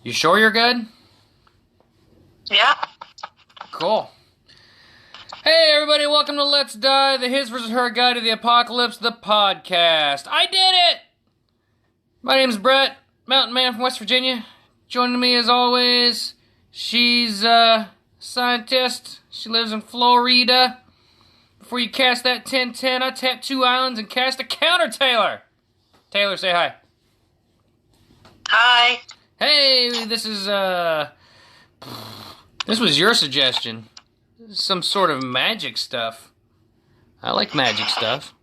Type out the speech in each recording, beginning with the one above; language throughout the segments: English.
You sure you're good? Yeah. Cool. Hey everybody, welcome to Let's Die, the His vs. Her Guide to the Apocalypse, the podcast. I did it! My name's Bret, mountain man from West Virginia. Joining me as always, she's a scientist. She lives in Florida. Before you cast that 10-10, I tap 2 islands and cast a counter, Taylor. Taylor, say hi. Hi. Hey, this was your suggestion. Some sort of magic stuff. I like magic stuff.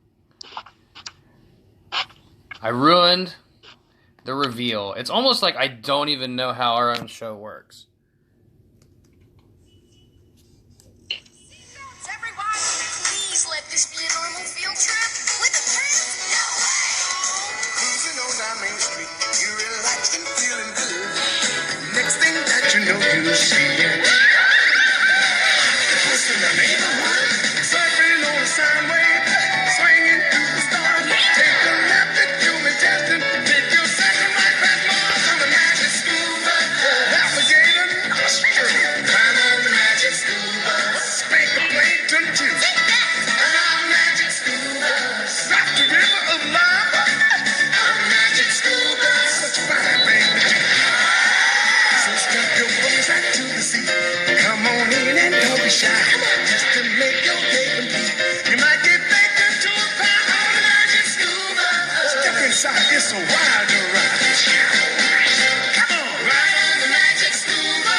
I ruined the reveal. It's almost like I don't even know how our own show works. Everybody, please let this be a normal field trip with a trip? No way! Cruising on down Main Street, you're relaxed and feeling good. Next thing that you know, you see it. Listen to me. Surfing on the sound wave, swinging through the stars. Take a left at human testing. Take your second right past Mars on the magic scuba. Alligator nostril. Climb on the magic scuba. Spank a plankton too. And our magic scuba. Stop the river of love. Our magic scuba. Such fine thing to do. So strap your bones back to the sea. Come on in and don't be shy. Just to make your day complete. You might get baked into a pie on the magic scuba. Step inside, it's a wild ride. Come on, ride on the magic scuba.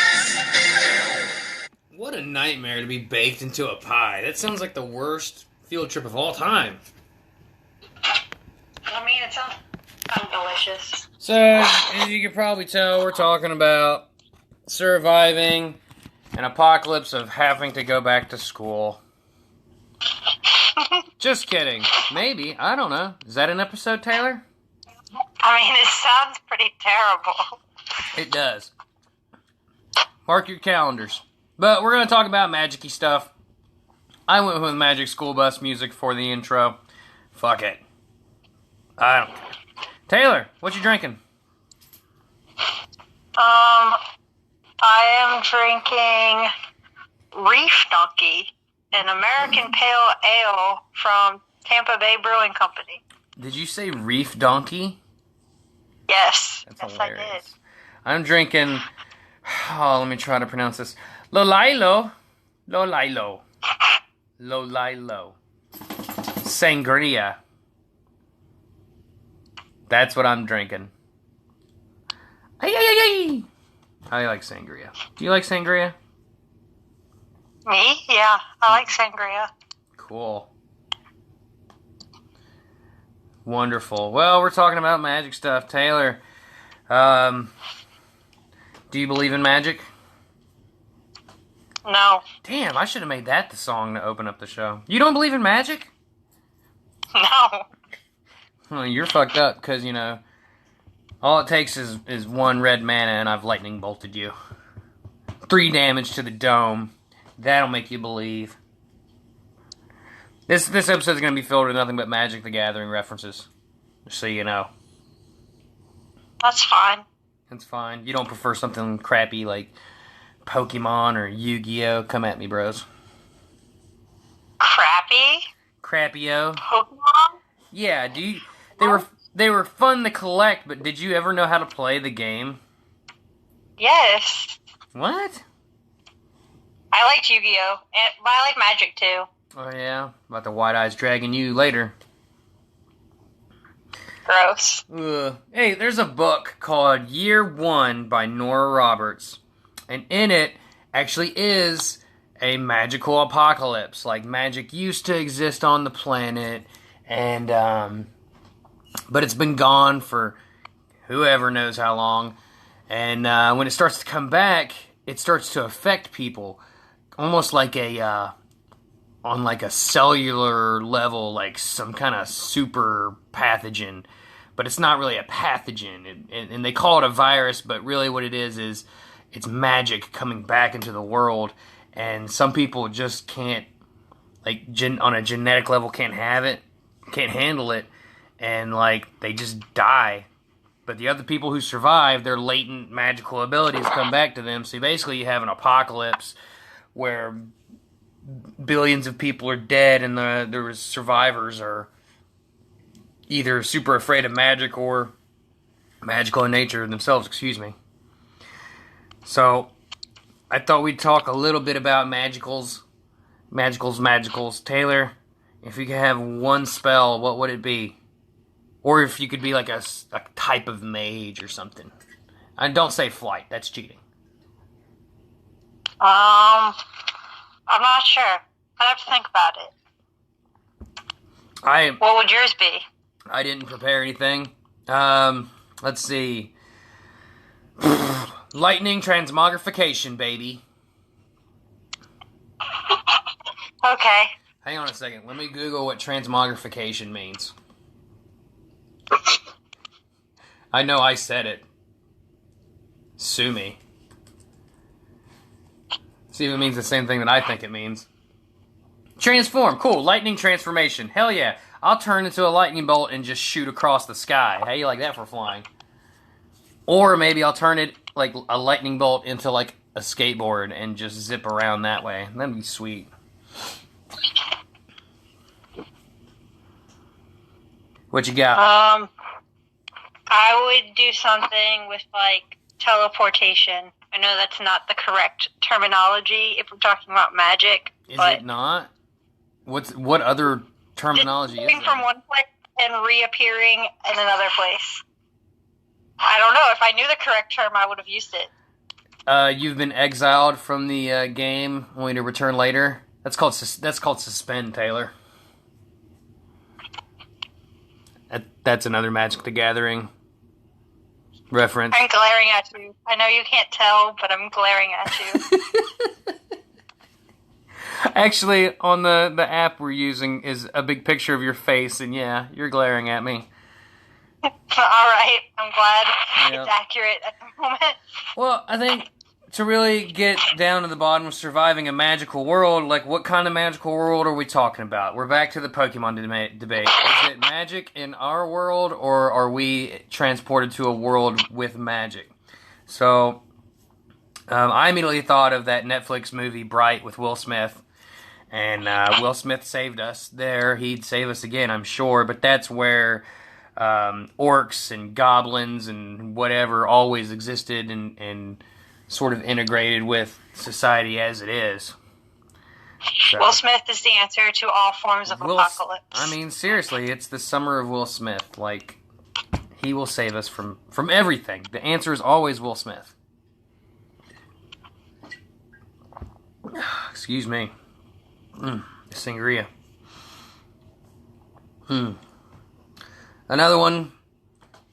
What a nightmare to be baked into a pie. That sounds like the worst field trip of all time. I mean, it sounds delicious. So, as you can probably tell, we're talking about surviving an apocalypse of having to go back to school. Just kidding. Maybe. I don't know. Is that an episode, Taylor? I mean, it sounds pretty terrible. It does. Mark your calendars. But we're going to talk about magic-y stuff. I went with Magic School Bus music for the intro. Fuck it. I don't care. Taylor, what you drinking? I am drinking Reef Donkey, an American pale ale from Tampa Bay Brewing Company. Did you say Reef Donkey? Yes. That's yes, hilarious. I did. I'm drinking... Oh, let me try to pronounce this. Lolilo. Lolilo. Lolilo. Sangria. That's what I'm drinking. Ay, ay, ay, ay. I like sangria. Do you like sangria? Me? Yeah, I like sangria. Cool. Wonderful. Well, we're talking about magic stuff. Taylor, do you believe in magic? No. Damn, I should have made that the song to open up the show. You don't believe in magic? No. Well, you're fucked up, because, you know, all it takes is 1 red mana and I've lightning bolted you. 3 damage to the dome. That'll make you believe. This episode is going to be filled with nothing but Magic the Gathering references. Just so you know. That's fine. It's fine. You don't prefer something crappy like Pokemon or Yu-Gi-Oh? Come at me, bros. Crappy? Crappy-O? Pokemon? Yeah, they were fun to collect, but did you ever know how to play the game? Yes. What? I liked Yu-Gi-Oh! But I like Magic too. Oh yeah? About the White Eyes dragging you later. Gross. Ugh. Hey, there's a book called Year One by Nora Roberts. And in it actually is a magical apocalypse. Like, magic used to exist on the planet, and, but it's been gone for whoever knows how long. And, when it starts to come back, it starts to affect people. Almost like on like a cellular level, like some kind of super pathogen. But it's not really a pathogen, and they call it a virus, but really what it is it's magic coming back into the world, and some people just can't, like, on a genetic level can't have it, can't handle it, and, like, they just die. But the other people who survive, their latent magical abilities come back to them. So basically you have an apocalypse where billions of people are dead and the survivors are either super afraid of magic or magical in nature themselves, excuse me. So I thought we'd talk a little bit about magicals. Taylor, if you could have one spell, what would it be? Or if you could be like a type of mage or something. And don't say flight, that's cheating. I'm not sure. I'd have to think about it. What would yours be? I didn't prepare anything. Let's see. Lightning transmogrification, baby. Okay. Hang on a second. Let me Google what transmogrification means. I know I said it. Sue me. See if it means the same thing that I think it means. Transform. Cool. Lightning transformation. Hell yeah. I'll turn into a lightning bolt and just shoot across the sky. How you like that for flying? Or maybe I'll turn it like a lightning bolt into like a skateboard and just zip around that way. That'd be sweet. What you got? I would do something with like teleportation. I know that's not the correct terminology if we're talking about magic. Is it not? What other terminology is moving that? from one place and reappearing in another place. I don't know. If I knew the correct term, I would have used it. You've been exiled from the game, only to return later. That's called suspend, Taylor. That's another Magic the Gathering reference. I'm glaring at you. I know you can't tell, but I'm glaring at you. Actually, on the app we're using is a big picture of your face, and yeah, you're glaring at me. All right. I'm glad Yep. it's accurate at the moment. Well, I think to really get down to the bottom of surviving a magical world, like what kind of magical world are we talking about? We're back to the Pokemon debate. Is it magic in our world, or are we transported to a world with magic? So, I immediately thought of that Netflix movie Bret with Will Smith. And Will Smith saved us there. He'd save us again, I'm sure. But that's where orcs and goblins and whatever always existed and sort of integrated with society as it is. So, Will Smith is the answer to all forms of apocalypse. I mean, seriously, it's the summer of Will Smith. Like, he will save us from everything. The answer is always Will Smith. Excuse me. Sangria. Another one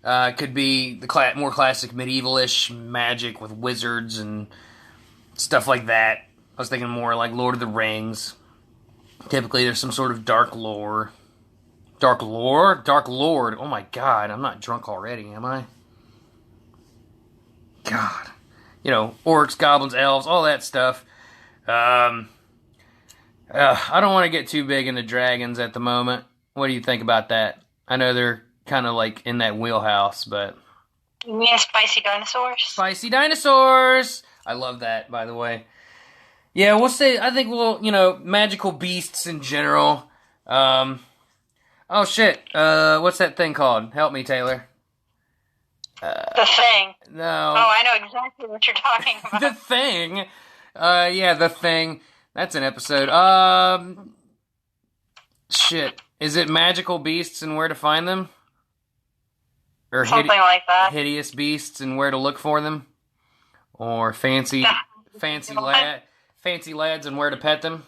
could be the more classic medievalish magic with wizards and stuff like that. I was thinking more like Lord of the Rings. Typically, there's some sort of dark lore. Dark lore? Dark Lord. Oh my god, I'm not drunk already, am I? God. You know, orcs, goblins, elves, all that stuff. I don't want to get too big into dragons at the moment. What do you think about that? I know they're kind of like in that wheelhouse, but... You mean spicy dinosaurs? Spicy dinosaurs! I love that, by the way. Yeah, I think we'll, magical beasts in general. Oh shit, what's that thing called? Help me, Taylor. The Thing. No. Oh, I know exactly what you're talking about. The Thing? Yeah, The Thing. That's an episode. Shit. Is it magical beasts and where to find them? Or Something like that. Hideous beasts and where to look for them? Or fancy lads and where to pet them?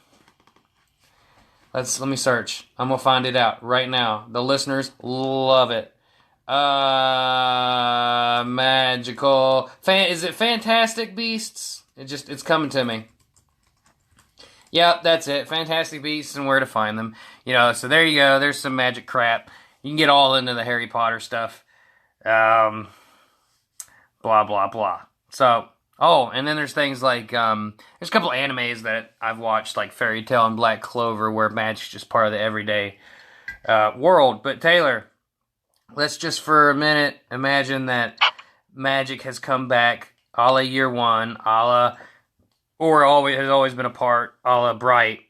Let me search. I'm gonna find it out right now. The listeners love it. Magical. Is it Fantastic Beasts? It's coming to me. Yep, that's it. Fantastic Beasts and where to find them. So there you go. There's some magic crap. You can get all into the Harry Potter stuff. Blah, blah, blah. So, and then there's things like, there's a couple animes that I've watched, like Fairy Tail and Black Clover, where magic's just part of the everyday world. But Taylor, let's just for a minute imagine that magic has come back a la year one, a la, or has always been a part, a la Bright.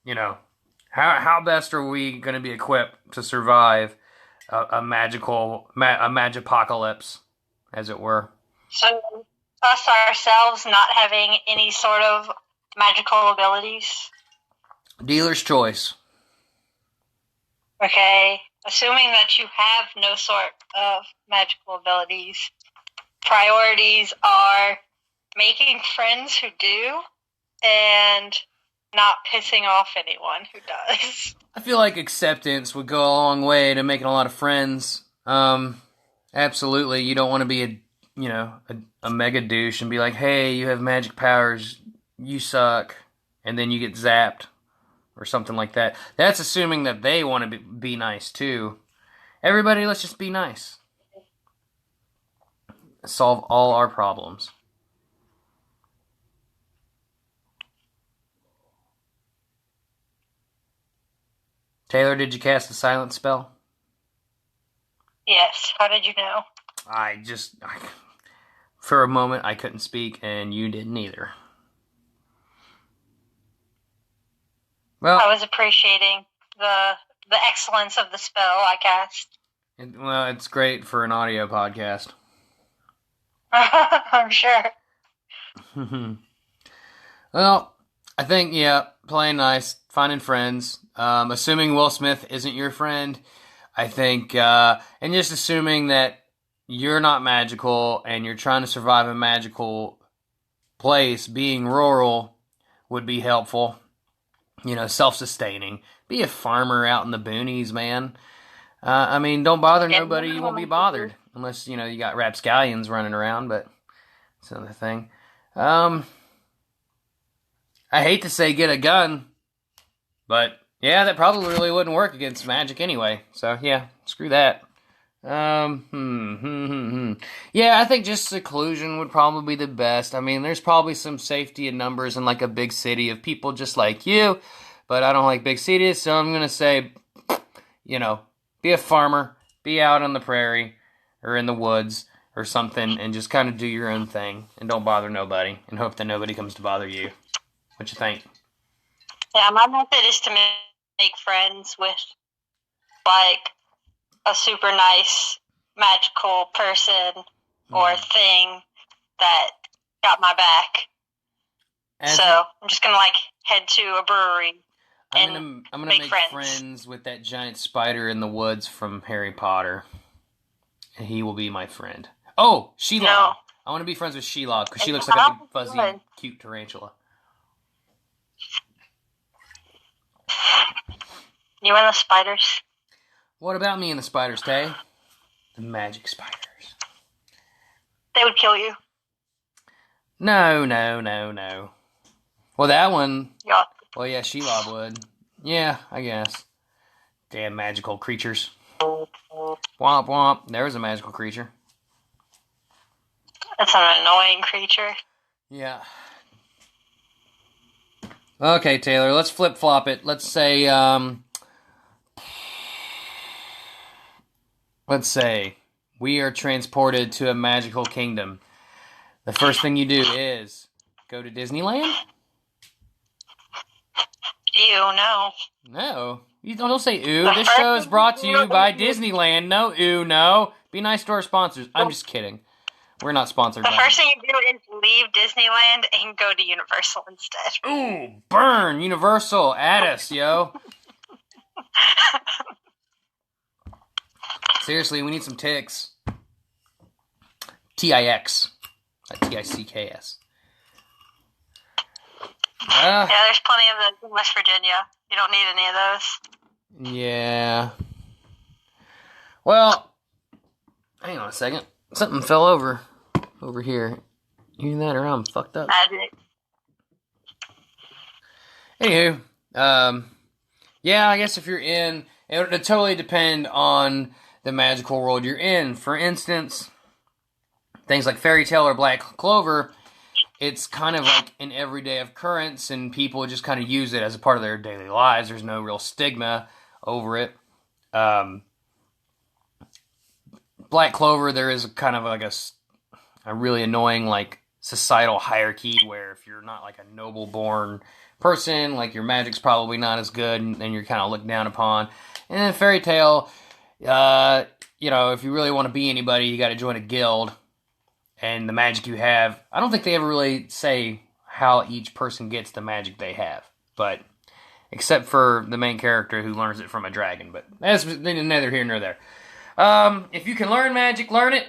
You know, how best are we going to be equipped to survive a Magipocalypse, as it were? So, us ourselves not having any sort of magical abilities. Dealer's choice. Okay, assuming that you have no sort of magical abilities, priorities are making friends who do and not pissing off anyone who does. I feel like acceptance would go a long way to making a lot of friends. Absolutely, you don't want to be a mega douche and be like, hey, you have magic powers, you suck, and then you get zapped or something like that. That's assuming that they want to be nice too. Everybody, let's just be nice. Solve all our problems. Taylor, did you cast a silent spell? Yes, how did you know? For a moment, I couldn't speak, and you didn't either. Well, I was appreciating the excellence of the spell I cast. It's great for an audio podcast. I'm sure. Well, I think, playing nice, finding friends, assuming Will Smith isn't your friend, I think, and just assuming that you're not magical and you're trying to survive a magical place, being rural would be helpful. Self-sustaining. Be a farmer out in the boonies, man. Don't bother nobody, you won't be bothered. Unless, you got rapscallions running around, but that's another thing. I hate to say get a gun, but yeah, that probably really wouldn't work against magic anyway. So yeah, screw that. Yeah, I think just seclusion would probably be the best. There's probably some safety in numbers in like a big city of people just like you, but I don't like big cities, so I'm gonna say, be a farmer, be out on the prairie or in the woods or something, and just kind of do your own thing and don't bother nobody and hope that nobody comes to bother you. What you think? Yeah, my method is to make friends with, like, a super nice magical person or thing that got my back. I'm just gonna head to a brewery I'm gonna make friends with that giant spider in the woods from Harry Potter, and he will be my friend. Oh, Shelob! No. I want to be friends with Shelob because she looks like a big fuzzy, cute tarantula. You and the spiders? What about me and the spiders, Tay? The magic spiders. They would kill you. No. Well, that one... Yeah. Well, yeah, Shelob would. Yeah, I guess. Damn magical creatures. Womp womp. There was a magical creature. That's an annoying creature. Yeah. Okay, Taylor, let's flip-flop it. Let's say, we are transported to a magical kingdom. The first thing you do is go to Disneyland? Ew, no. No. You don't say ooh. This show is brought to you by Disneyland. No ooh, no. Be nice to our sponsors. I'm just kidding. We're not sponsored by The first thing you do is leave Disneyland and go to Universal instead. Ooh, burn! Universal, at us, yo. Seriously, we need some ticks. T-I-X. Not T-I-C-K-S. Yeah, there's plenty of those in West Virginia. You don't need any of those. Yeah. Well, hang on a second. Something fell over here. You that or I'm fucked up. Magic. Anywho, yeah, I guess if you're in, it would totally depend on the magical world you're in. For instance, things like Fairy Tale or Black Clover, it's kind of like an everyday occurrence, and people just kind of use it as a part of their daily lives. There's no real stigma over it. Black Clover, there is kind of like a really annoying like societal hierarchy where if you're not like a noble-born person, like your magic's probably not as good, and you're kind of looked down upon. And then Fairy Tail, you know, if you really want to be anybody, you got to join a guild. And the magic you have, I don't think they ever really say how each person gets the magic they have, but except for the main character who learns it from a dragon. But that's neither here nor there. If you can learn magic, learn it.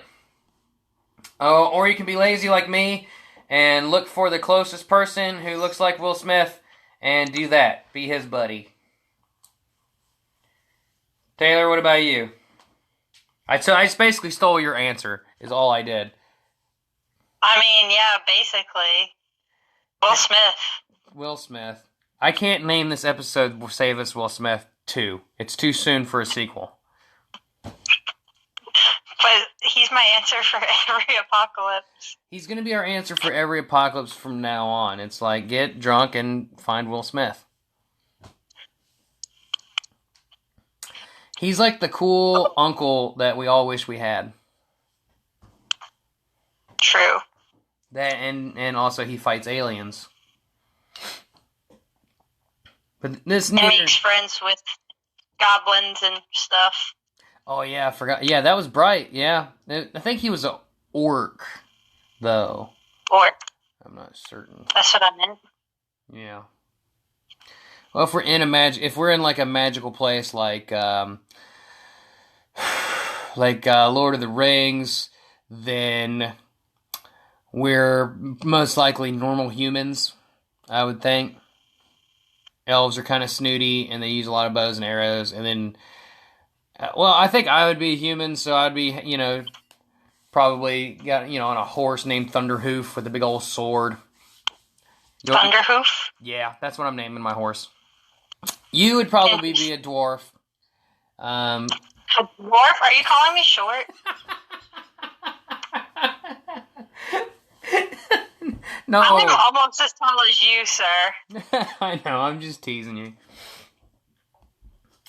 Or you can be lazy like me and look for the closest person who looks like Will Smith and do that. Be his buddy. Taylor, what about you? I just basically stole your answer, is all I did. I mean, yeah, basically. Will Smith. Will Smith. I can't name this episode Save Us Will Smith 2. It's too soon for a sequel. But he's my answer for every apocalypse. He's going to be our answer for every apocalypse from now on. It's like, get drunk and find Will Smith. He's like the cool uncle that we all wish we had. True. That and also he fights aliens. But this And makes friends with goblins and stuff. Oh yeah, I forgot. Yeah, that was Bright. Yeah, I think he was an orc, though. Or I'm not certain. that's what I meant. Yeah. Well, if we're in like a magical place like Lord of the Rings, then we're most likely normal humans, I would think. Elves are kind of snooty, and they use a lot of bows and arrows, and then... well, I think I would be a human, so I'd be, probably on a horse named Thunderhoof with a big old sword. Thunderhoof? Yeah, that's what I'm naming my horse. You would probably be a dwarf. A dwarf? Are you calling me short? No. I'm almost as tall as you, sir. I know, I'm just teasing you.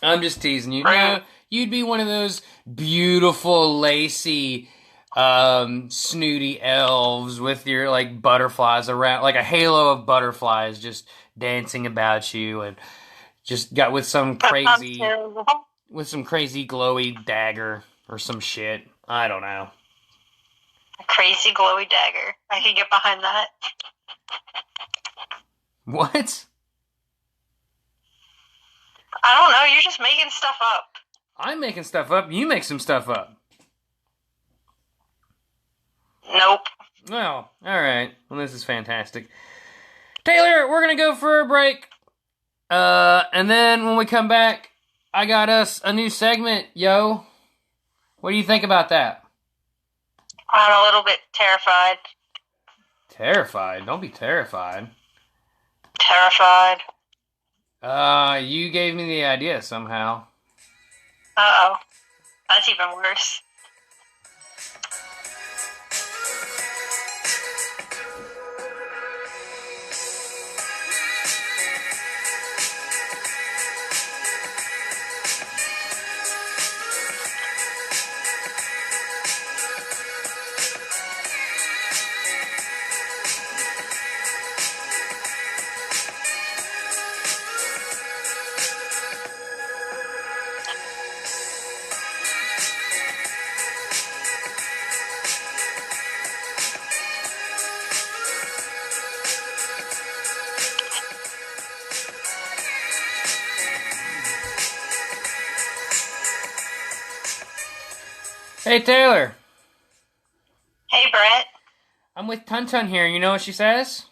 No, you'd be one of those beautiful, lacy, snooty elves with your, like, butterflies around, like a halo of butterflies just dancing about you, and just got with some crazy glowy dagger or some shit. I don't know. A crazy glowy dagger. I can get behind that. What? I don't know, you're just making stuff up. I'm making stuff up. You make some stuff up. Nope. Well, alright. Well, this is fantastic. Taylor, we're gonna go for a break. And then when we come back, I got us a new segment, yo. What do you think about that? I'm a little bit terrified. Terrified? Don't be terrified. Terrified. You gave me the idea somehow. Uh-oh. That's even worse. Hey, Taylor. Hey, Bret. I'm with Tuntun here. You know what she says?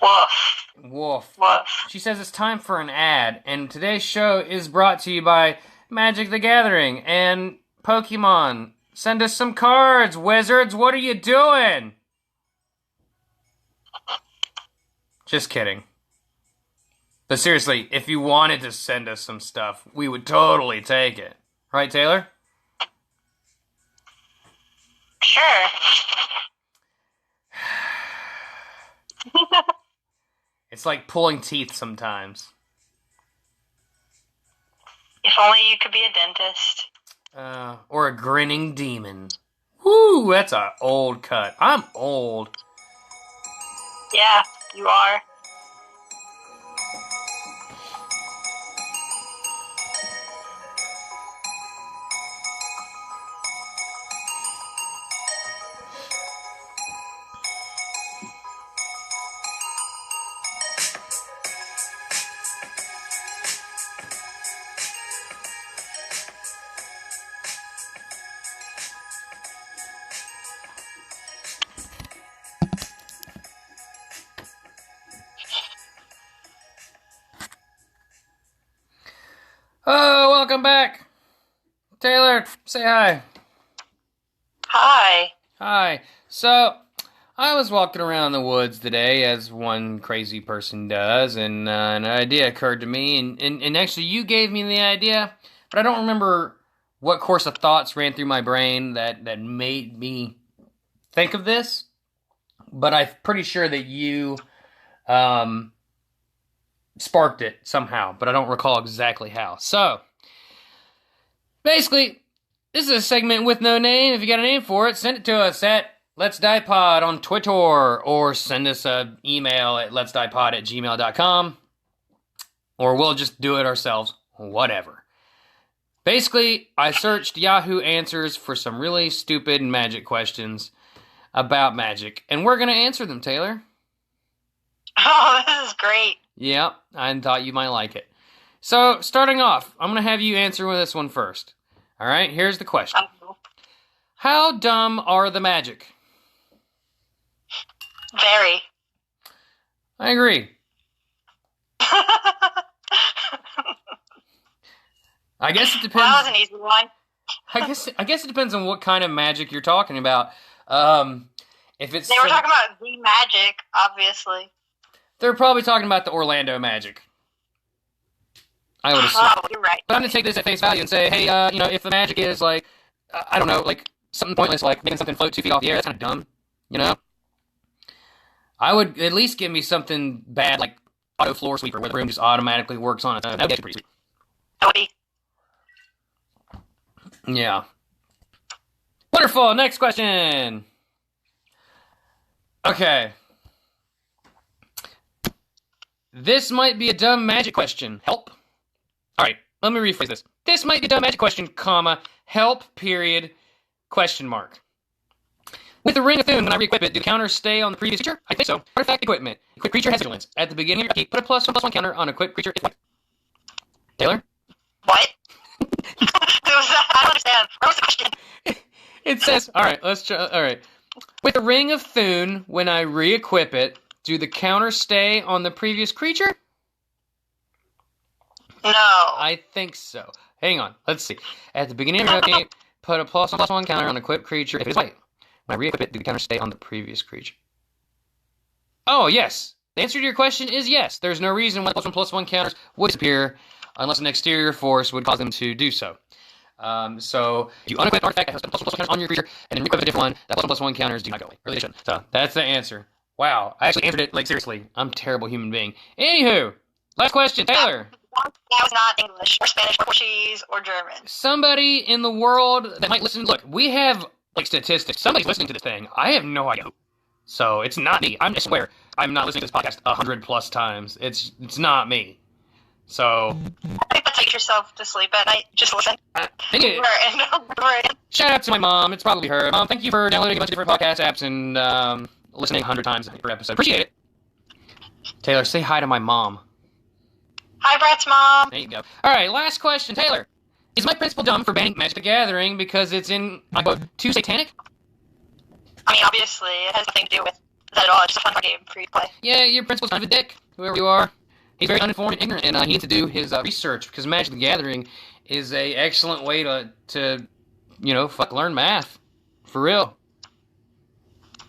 Woof. Woof. Woof. She says it's time for an ad, and today's show is brought to you by Magic the Gathering and Pokemon. Send us some cards, wizards. What are you doing? Just kidding. But seriously, if you wanted to send us some stuff, we would totally take it. Right, Taylor? Sure. It's like pulling teeth sometimes. If only you could be a dentist. Or a grinning demon. Woo, that's a old cut. I'm old. Yeah, you are. Oh, welcome back. Taylor, say hi. Hi. Hi. So, I was walking around the woods today, as one crazy person does, and an idea occurred to me, and actually you gave me the idea, but I don't remember what course of thoughts ran through my brain that made me think of this, but I'm pretty sure that you sparked it somehow, but I don't recall exactly how. So, basically, this is a segment with no name. If you got a name for it, send it to us at LetsDiePod on Twitter, or send us an email at LetsDiePod@gmail.com, or we'll just do it ourselves. Whatever. Basically, I searched Yahoo Answers for some really stupid magic questions about magic, and we're going to answer them, Taylor. Oh, this is great. Yep, I thought you might like it. So, starting off, I'm going to have you answer this one first. All right, here's the question. How dumb are the magic? Very. I agree. I guess it depends. Well, that was an easy one. I guess it depends on what kind of magic you're talking about. If it's They were talking about the magic, obviously. they're probably talking about the Orlando Magic. I would assume. Oh, you're right. But I'm gonna take this at face value and say, hey, if the magic is like, I don't know, like something pointless, like making something float 2 feet off the air, that's kind of dumb, you know. I would at least give me something bad like auto floor sweeper, where the room just automatically works on its own. That would be pretty sweet. That would be. Yeah. Wonderful. Next question. Okay. This might be a dumb magic question. Help. All right. Let me rephrase this. This might be a dumb magic question, comma, help, period, question mark. With the Ring of Thune, when I re-equip it, do the counters stay on the previous creature? I think so. Artifact equipment. Equip creature has vigilance. At the beginning of your upkeep, put a +1/+1 counter on equip creature if white. Taylor? What? I don't understand. What was the question? It says, all right, let's try. All right. With the Ring of Thune, when I re-equip it, do the counters stay on the previous creature? No. I think so. Hang on. Let's see. At the beginning of your game, put a +1/+1 counter on equipped creature if it is white. When I re-equip it, do the counters stay on the previous creature? Oh, yes. The answer to your question is yes. There's no reason why the +1/+1 counters would disappear unless an exterior force would cause them to do so. So if you unequip an artifact that has +1/+1 counters on your creature and then re-equip a different one, that +1/+1 counters do not go away. Or they shouldn't. So that's the answer. Wow. I actually answered it, like, seriously. I'm a terrible human being. Anywho, last question. Taylor. That was not English or Spanish or Portuguese or German. Somebody in the world that might listen. Look, we have, like, statistics. Somebody's listening to this thing. I have no idea who. So it's not me. I swear, I'm not listening to this podcast 100+ times. It's not me. So I think put yourself to sleep at night. Just listen. Shout out to my mom. It's probably her. Mom, thank you for downloading a bunch of different podcast apps and listening 100 times per episode. Appreciate it. Taylor, say hi to my mom. Hi, Bret's mom. There you go. All right, last question. Taylor, is my principal dumb for banning Magic the Gathering because it's in, I quote, too satanic? I mean, obviously, it has nothing to do with that at all. It's just a fun game for you to play. Yeah, your principal's kind of a dick, whoever you are. He's very uninformed and ignorant, and he needs to do his research, because Magic the Gathering is a excellent way to learn math. For real.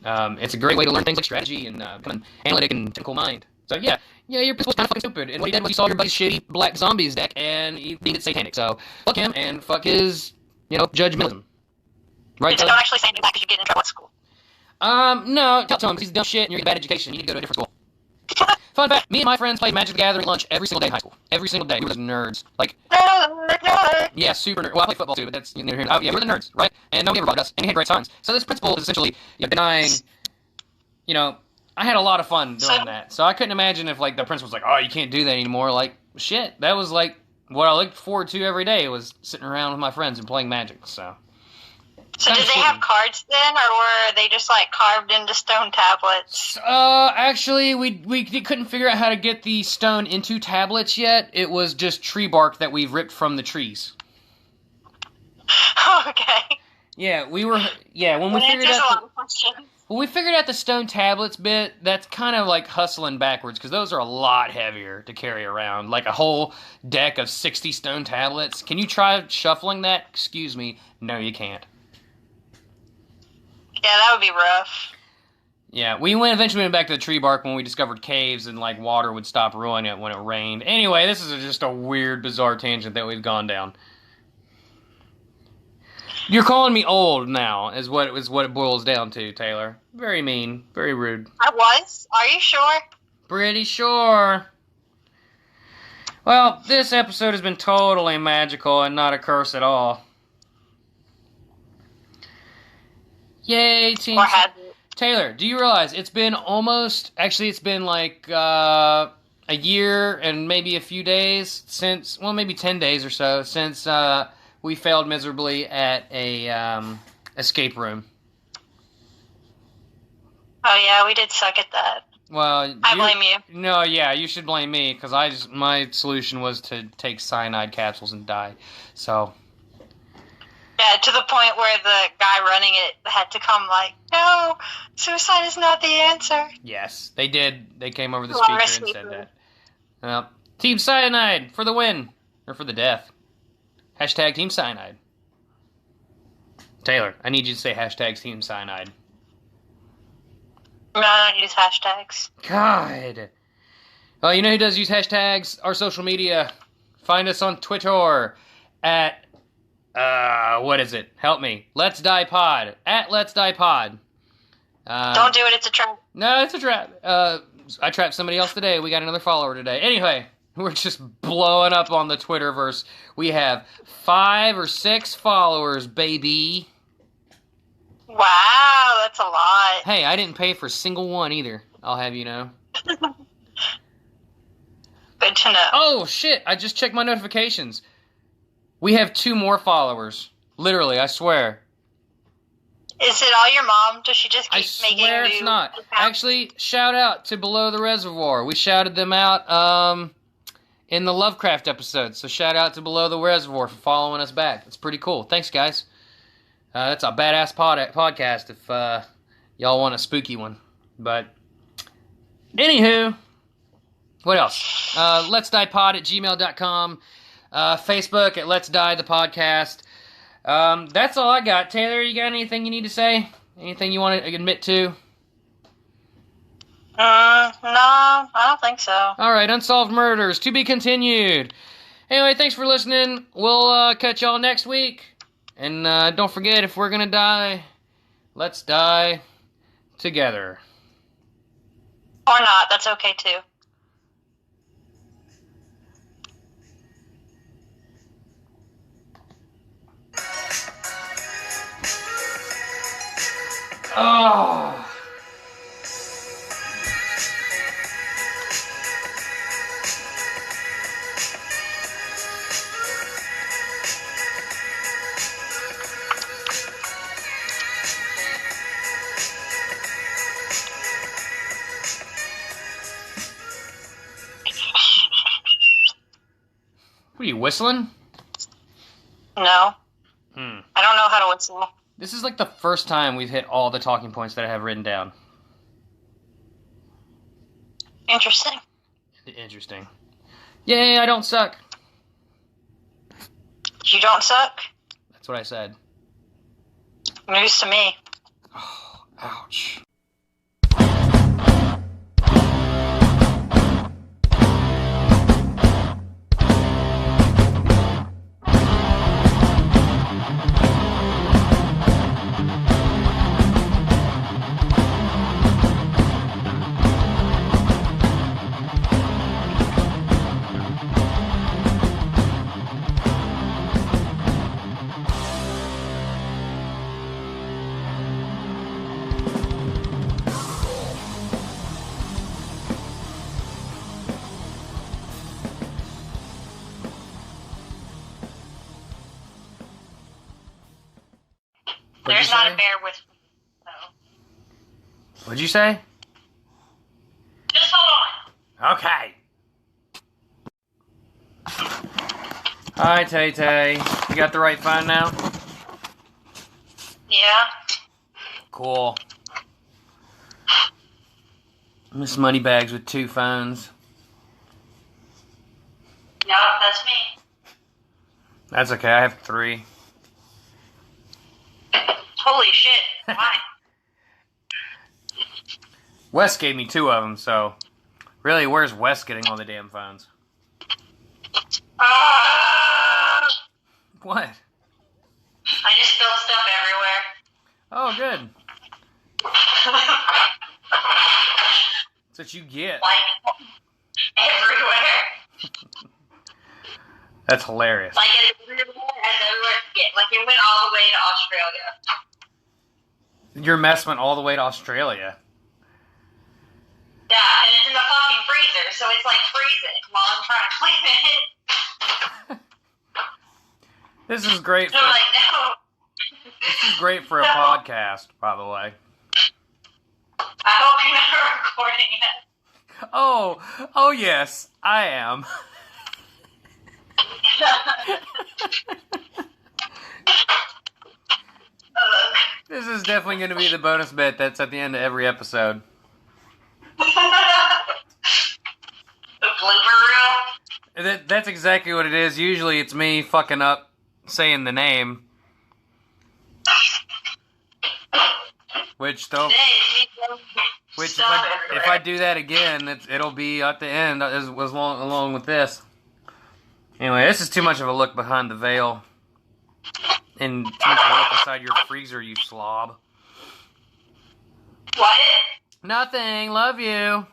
It's a great way to learn things like strategy and become an analytic and technical mind. So yeah, your principal's kind of fucking stupid, and what he did was he saw your buddy's shitty Black Zombies deck, and he deemed it satanic. So fuck him, and fuck his, judgmentalism. Right? Just don't actually say anything back because you get in trouble at school. No, tell him, 'cause he's dumb shit, and you're getting a bad education. You need to go to a different school. Fun fact, me and my friends played Magic the Gathering lunch every single day in high school. Every single day. We were the nerds. Like, yeah, super nerd. Well, I play football too, but that's neither here. Oh, yeah, we were the nerds, right? And nobody ever bothered us, and we had great times. So this principle is essentially denying, I had a lot of fun doing that. So I couldn't imagine if, like, the principal was like, oh, you can't do that anymore. Like, shit, that was, like, what I looked forward to every day was sitting around with my friends and playing Magic, so... So did they have cards then, or were they just, like, carved into stone tablets? Actually, we couldn't figure out how to get the stone into tablets yet. It was just tree bark that we ripped from the trees. Okay. Yeah, when we figured out the stone tablets bit, that's kind of like hustling backwards, because those are a lot heavier to carry around. Like a whole deck of 60 stone tablets. Can you try shuffling that? Excuse me. No, you can't. Yeah, that would be rough. Yeah, we eventually went back to the tree bark when we discovered caves and, like, water would stop ruining it when it rained. Anyway, this is just a weird, bizarre tangent that we've gone down. You're calling me old now, is what it boils down to, Taylor. Very mean, very rude. I was? Are you sure? Pretty sure. Well, this episode has been totally magical and not a curse at all. Yay, team. Or has it? Taylor, do you realize it's been like a year and maybe a few days since, well, maybe 10 days or so since we failed miserably at a escape room. Oh yeah, we did suck at that. Well, I blame you. No, yeah, you should blame me, because my solution was to take cyanide capsules and die. So... Yeah, to the point where the guy running it had to come like, no, suicide is not the answer. Yes, they did. They came over the speaker and said that. Team Cyanide for the win. Or for the death. Hashtag Team Cyanide. Taylor, I need you to say hashtag Team Cyanide. No, I don't use hashtags. God. Well, you know who does use hashtags? Our social media. Find us on Twitter at... what is it? Help me. LetsDiePod. At LetsDiePod. Don't do it, it's a trap. No, it's a trap. I trapped somebody else today. We got another follower today. Anyway, we're just blowing up on the Twitterverse. We have 5 or 6 followers, baby. Wow, that's a lot. Hey, I didn't pay for a single one either. I'll have you know. Good to know. Oh, shit. I just checked my notifications. We have 2 more followers. Literally, I swear. Is it all your mom? Does she just keep making I swear it's not. Actually, shout out to Below the Reservoir. We shouted them out in the Lovecraft episode. So shout out to Below the Reservoir for following us back. It's pretty cool. Thanks, guys. That's a badass podcast if y'all want a spooky one. But, anywho, what else? LetsDiePod@gmail.com. Facebook at Let's Die the Podcast. That's all I got. Taylor, you got anything you need to say? Anything you want to admit to? No, I don't think so. Alright, Unsolved Murders, to be continued. Anyway, thanks for listening. We'll catch y'all next week. And don't forget, if we're gonna die, let's die together. Or not, that's okay too. Oh. What are you, whistling? No. I don't know how to whistle. This is like the first time we've hit all the talking points that I have written down. Interesting. Interesting. Yay, I don't suck. You don't suck? That's what I said. News to me. Oh, ouch. There's not a bear with me, so. What'd you say? Just hold on. Okay. Hi, Tay-Tay. You got the right phone now? Yeah. Cool. Miss Moneybags with 2 phones. No, that's me. That's okay, I have 3. Holy shit. Why? Wes gave me 2 of them, so... Really, where's Wes getting all the damn phones? What? I just spilled stuff everywhere. Oh, good. That's what you get. Like, everywhere. That's hilarious. Like, as everywhere to get. Like, it went all the way to Australia. Your mess went all the way to Australia. Yeah, and it's in the fucking freezer, so it's like freezing while I'm trying to clean it. This is great So for... I'm like, no. This is great for a podcast, by the way. I hope you're not recording it. Oh yes, I am. This is definitely going to be the bonus bit that's at the end of every episode. The blooper reel? That's exactly what it is. Usually it's me fucking up saying the name. Which don't... Today, it's me Which if I do that again, it'll be at the end as along with this. Anyway, this is too much of a look behind the veil. And too much of a look inside your freezer, you slob. What? Nothing. Love you.